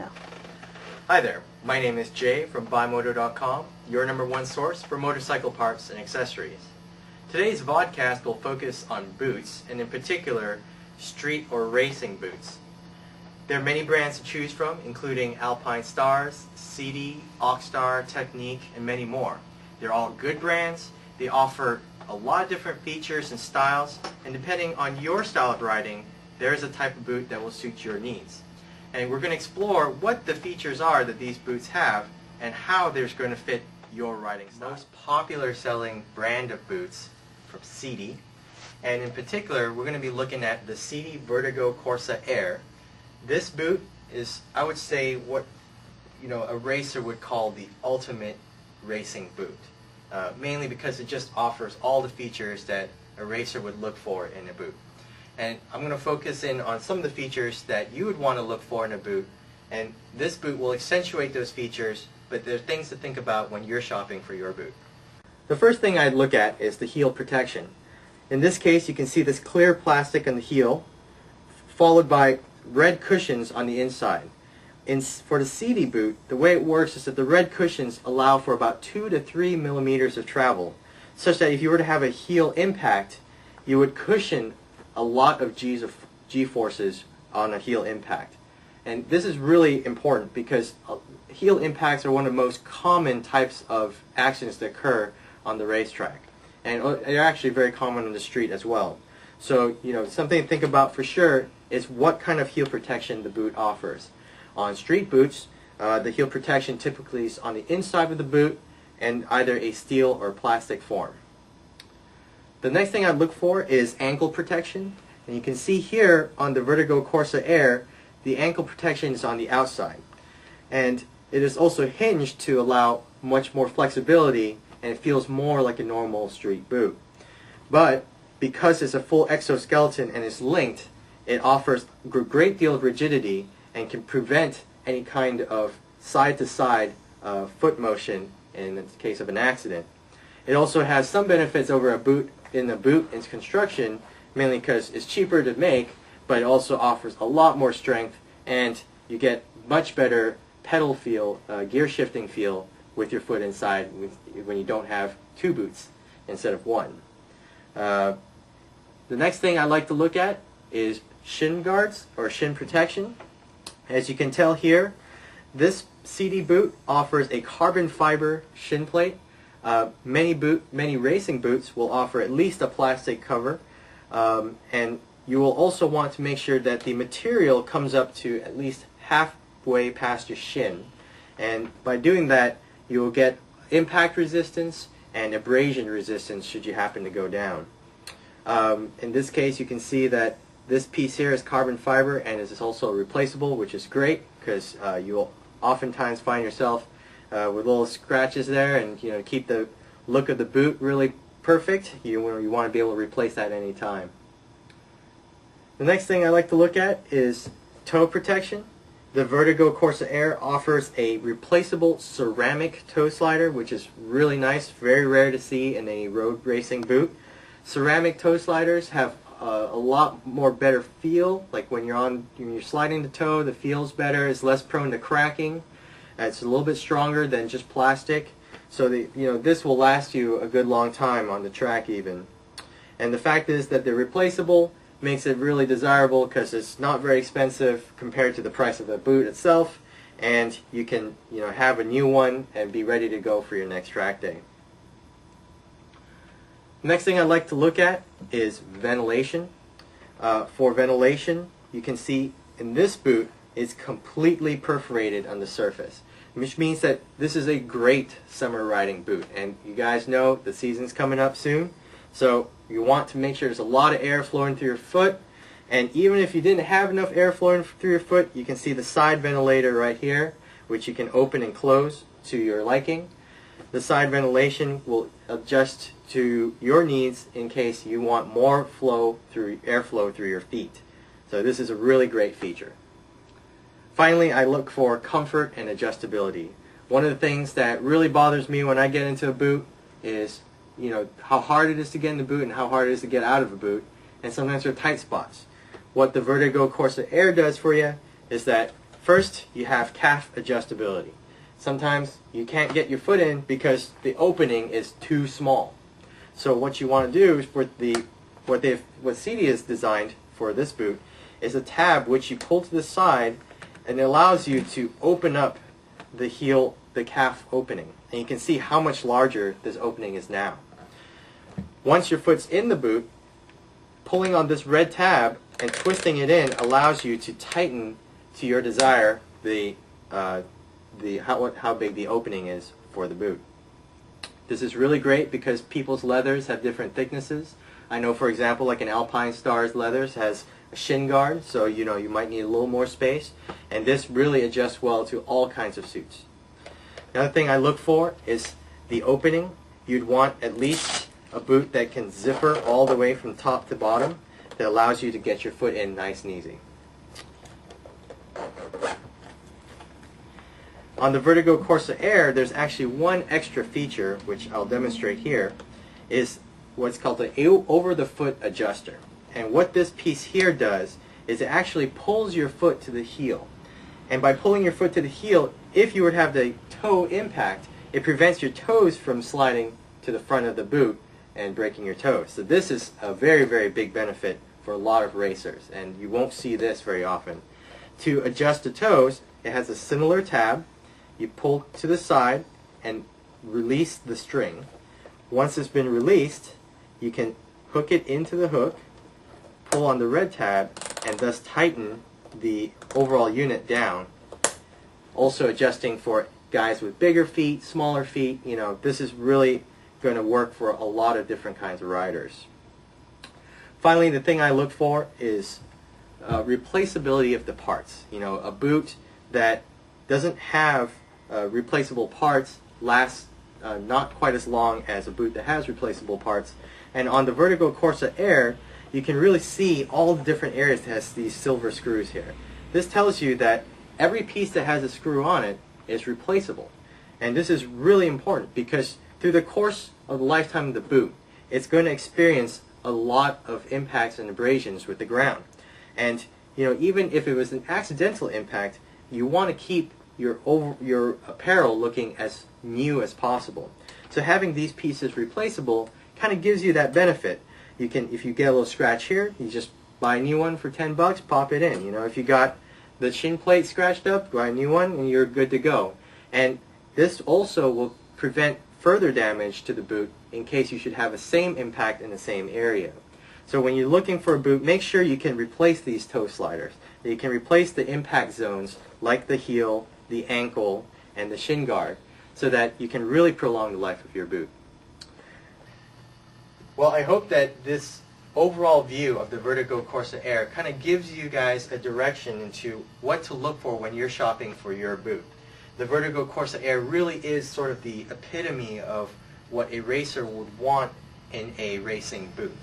Yeah. Hi there, my name is Jay from buymoto.com, your #1 source for motorcycle parts and accessories. Today's vodcast will focus on boots, and in particular, street or racing boots. There are many brands to choose from, including Alpine Stars, CD, Oxstar, Technique, and many more. They're all good brands. They offer a lot of different features and styles, and depending on your style of riding, there's a type of boot that will suit your needs. And we're going to explore what the features are that these boots have and how they're going to fit your riding style. Most popular selling brand of boots from CD, and in particular we're going to be looking at the CD Vertigo Corsa Air. This boot is, I would say, what a racer would call the ultimate racing boot, mainly because it just offers all the features that a racer would look for in a boot. And I'm going to focus in on some of the features that you would want to look for in a boot, and this boot will accentuate those features, but there are things to think about when you're shopping for your boot. The first thing I'd look at is the heel protection. In this case, you can see this clear plastic on the heel, followed by red cushions on the inside. For the CD boot, the way it works is that the red cushions allow for about 2 to 3 millimeters of travel, such that if you were to have a heel impact, you would cushion a lot of G-forces on a heel impact. And this is really important because heel impacts are one of the most common types of accidents that occur on the racetrack. And they're actually very common on the street as well. So, something to think about for sure is what kind of heel protection the boot offers. On street boots, the heel protection typically is on the inside of the boot and either a steel or plastic form. The next thing I'd look for is ankle protection. And you can see here on the Vertigo Corsa Air, the ankle protection is on the outside. And it is also hinged to allow much more flexibility, and it feels more like a normal street boot. But because it's a full exoskeleton and is linked, it offers a great deal of rigidity and can prevent any kind of side-to-side foot motion in the case of an accident. It also has some benefits over a boot in its construction, mainly because it's cheaper to make, but it also offers a lot more strength, and you get much better pedal feel, gear shifting feel with your foot inside when you don't have two boots instead of one. The next thing I like to look at is shin guards or shin protection. As you can tell here, this CD boot offers a carbon fiber shin plate. Many racing boots will offer at least a plastic cover, and you will also want to make sure that the material comes up to at least halfway past your shin. And by doing that, you will get impact resistance and abrasion resistance should you happen to go down. In this case, you can see that this piece here is carbon fiber and is also replaceable, which is great because you will oftentimes find yourself with little scratches there, and keep the look of the boot really perfect, you want to be able to replace that any time. The next thing I like to look at is toe protection. The Vertigo Corsa Air offers a replaceable ceramic toe slider, which is really nice, very rare to see in a road racing boot. Ceramic toe sliders have a lot more better feel. Like when you're sliding the toe, the feel's better. It's less prone to cracking. It's a little bit stronger than just plastic, so this will last you a good long time on the track even. And the fact is that they're replaceable makes it really desirable because it's not very expensive compared to the price of the boot itself, and you can have a new one and be ready to go for your next track day. Next thing I'd like to look at is ventilation. For ventilation, you can see in this boot it's completely perforated on the surface, which means that this is a great summer riding boot. And you guys know the season's coming up soon, so you want to make sure there's a lot of air flowing through your foot. And even if you didn't have enough air flowing through your foot, you can see the side ventilator right here, which you can open and close to your liking. The side ventilation will adjust to your needs in case you want more airflow through your feet. So this is a really great feature. Finally, I look for comfort and adjustability. One of the things that really bothers me when I get into a boot is how hard it is to get in the boot and how hard it is to get out of a boot, and sometimes there are tight spots. What the Vertigo Corsa Air does for you is that First, you have calf adjustability. Sometimes you can't get your foot in because the opening is too small. So what you want to do is what Cedia has designed for this boot is a tab which you pull to the side, and it allows you to open up the heel, the calf opening. And you can see how much larger this opening is now. Once your foot's in the boot, pulling on this red tab and twisting it in allows you to tighten to your desire how big the opening is for the boot. This is really great because people's leathers have different thicknesses. I know, for example, like an Alpine Stars leathers has a shin guard, so you might need a little more space, and this really adjusts well to all kinds of suits. Another thing I look for is the opening. You'd want at least a boot that can zipper all the way from top to bottom, that allows you to get your foot in nice and easy. On the Vertigo Corsa Air, there's actually one extra feature, which I'll demonstrate here, is what's called the over-the-foot adjuster. And what this piece here does is it actually pulls your foot to the heel. And by pulling your foot to the heel, if you were to have the toe impact, it prevents your toes from sliding to the front of the boot and breaking your toes. So this is a very, very big benefit for a lot of racers, and you won't see this very often. To adjust the toes, it has a similar tab. You pull to the side and release the string. Once it's been released, you can hook it into the hook, pull on the red tab, and thus tighten the overall unit down. Also adjusting for guys with bigger feet, smaller feet. This is really going to work for a lot of different kinds of riders. Finally, the thing I look for is replaceability of the parts. A boot that doesn't have replaceable parts lasts not quite as long as a boot that has replaceable parts. And on the Vertigo Corsa Air, you can really see all the different areas that has these silver screws here. This tells you that every piece that has a screw on it is replaceable. And this is really important because through the course of the lifetime of the boot, it's going to experience a lot of impacts and abrasions with the ground. And even if it was an accidental impact, you want to keep your apparel looking as new as possible. So having these pieces replaceable kind of gives you that benefit. If you get a little scratch here, you just buy a new one for $10, pop it in. If you got the shin plate scratched up, buy a new one and you're good to go. And this also will prevent further damage to the boot in case you should have the same impact in the same area. So when you're looking for a boot, make sure you can replace these toe sliders. You can replace the impact zones like the heel, the ankle, and the shin guard so that you can really prolong the life of your boot. Well, I hope that this overall view of the Vertigo Corsa Air kind of gives you guys a direction into what to look for when you're shopping for your boot. The Vertigo Corsa Air really is sort of the epitome of what a racer would want in a racing boot.